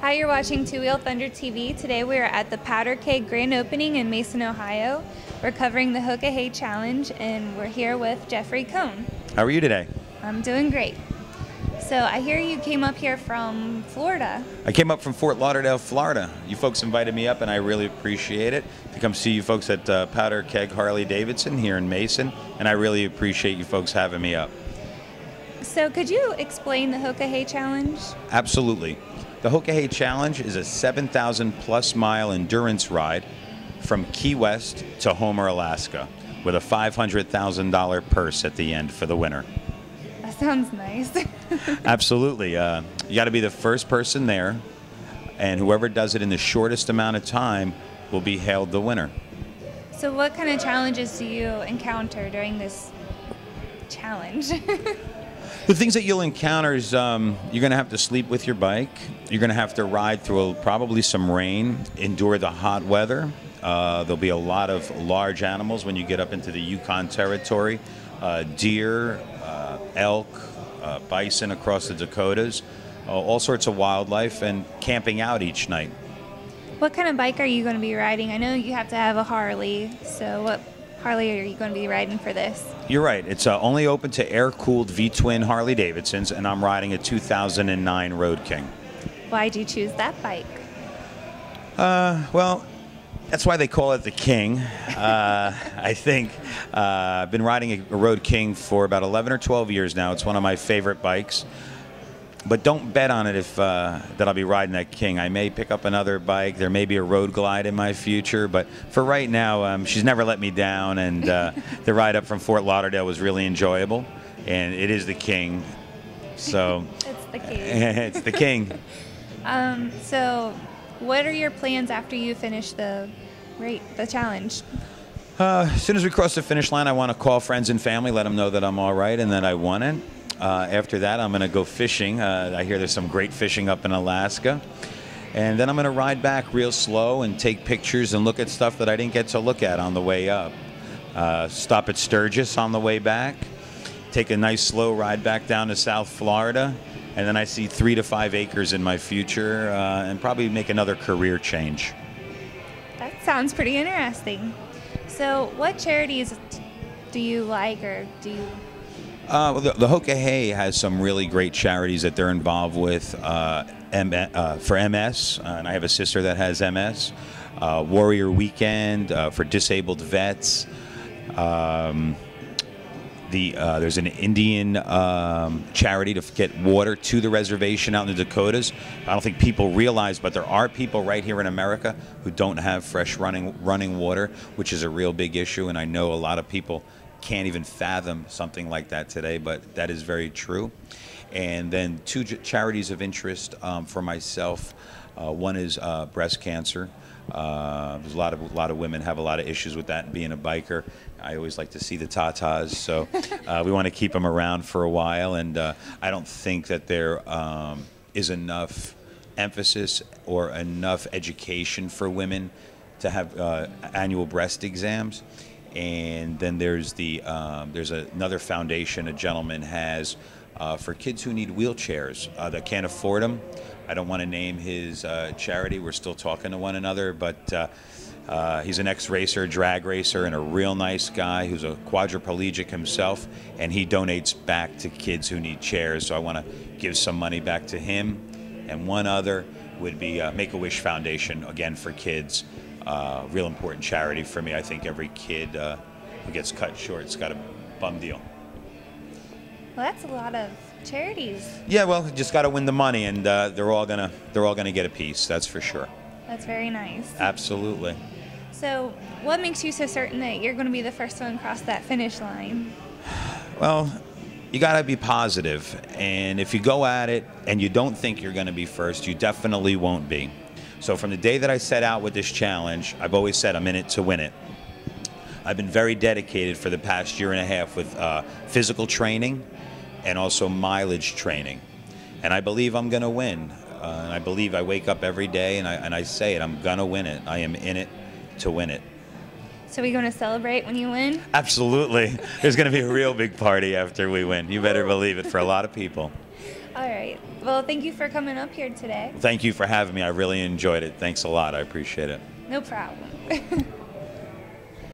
Hi, you're watching Two Wheel Thunder TV. Today we are at the Powder Keg grand opening in Mason, Ohio. We're covering the Hookah Hey challenge, and we're here with Jeffrey Kohn. How are you today? I'm doing great. So I hear you came up here from Florida. I came up from Fort Lauderdale, Florida. You folks invited me up, and I really appreciate it. To come see you folks at Powder Keg Harley-Davidson here in Mason, and I really appreciate you folks having me up. So could you explain the Hookah Hey challenge? Absolutely. The Hookah Hey Challenge is a 7,000+ mile endurance ride from Key West to Homer, Alaska, with a $500,000 purse at the end for the winner. That sounds nice. Absolutely. You got to be the first person there, and whoever does it in the shortest amount of time will be hailed the winner. So what kind of challenges do you encounter during this challenge? The things that you'll encounter is you're going to have to sleep with your bike. You're going to have to ride through probably some rain, endure the hot weather. There'll be a lot of large animals when you get up into the Yukon territory. Deer, elk, bison across the Dakotas, all sorts of wildlife, and camping out each night. What kind of bike are you going to be riding? I know you have to have a Harley, so what Harley are you going to be riding for this? You're right. It's only open to air-cooled V-twin Harley-Davidsons, and I'm riding a 2009 Road King. Why'd you choose that bike? Well, that's why they call it the King. I think I've been riding a Road King for about 11 or 12 years now. It's one of my favorite bikes. But don't bet on it if that I'll be riding that King. I may pick up another bike. There may be a Road Glide in my future. But for right now, she's never let me down. And the ride up from Fort Lauderdale was really enjoyable. And it is the King. So It's the King. It's the King. So what are your plans after you finish the challenge? As soon as we cross the finish line, I want to call friends and family, let them know that I'm all right and that I won it. After that, I'm going to go fishing. I hear there's some great fishing up in Alaska. And then I'm going to ride back real slow and take pictures and look at stuff that I didn't get to look at on the way up. Stop at Sturgis on the way back. Take a nice slow ride back down to South Florida. And then I see 3 to 5 acres in my future and probably make another career change. That sounds pretty interesting. So what charities do you like, or do you... Well, the Hookah Hey has some really great charities that they're involved with for MS, and I have a sister that has MS. Warrior Weekend for disabled vets. There's an Indian charity to get water to the reservation out in the Dakotas. I don't think people realize, but there are people right here in America who don't have fresh running water, which is a real big issue, and I know a lot of people can't even fathom something like that today, but that is very true. And then 2 charities of interest for myself. One is breast cancer. There's a lot of women have a lot of issues with that, and being a biker, I always like to see the tatas, so we want to keep them around for a while, and I don't think that there is enough emphasis or enough education for women to have annual breast exams. And then there's another foundation a gentleman has for kids who need wheelchairs that can't afford them. I don't want to name his charity. We're still talking to one another, but he's an ex-racer, drag racer, and a real nice guy who's a quadriplegic himself, and he donates back to kids who need chairs. So I want to give some money back to him. And one other would be Make-A-Wish Foundation, again for kids. Real important charity for me. I think every kid who gets cut short's got a bum deal. Well, that's a lot of charities. Yeah, well, you just got to win the money, and they're all gonna get a piece. That's for sure. That's very nice. Absolutely. So what makes you so certain that you're going to be the first one across that finish line? Well, you got to be positive, and if you go at it and you don't think you're going to be first, you definitely won't be. So from the day that I set out with this challenge, I've always said I'm in it to win it. I've been very dedicated for the past year and a half with physical training and also mileage training. And I believe I'm going to win. And I believe I wake up every day and I say it, I'm going to win it. I am in it to win it. So are we going to celebrate when you win? Absolutely. There's going to be a real big party after we win. You better believe it, for a lot of people. All right. Well, thank you for coming up here today. Thank you for having me. I really enjoyed it. Thanks a lot. I appreciate it. No problem.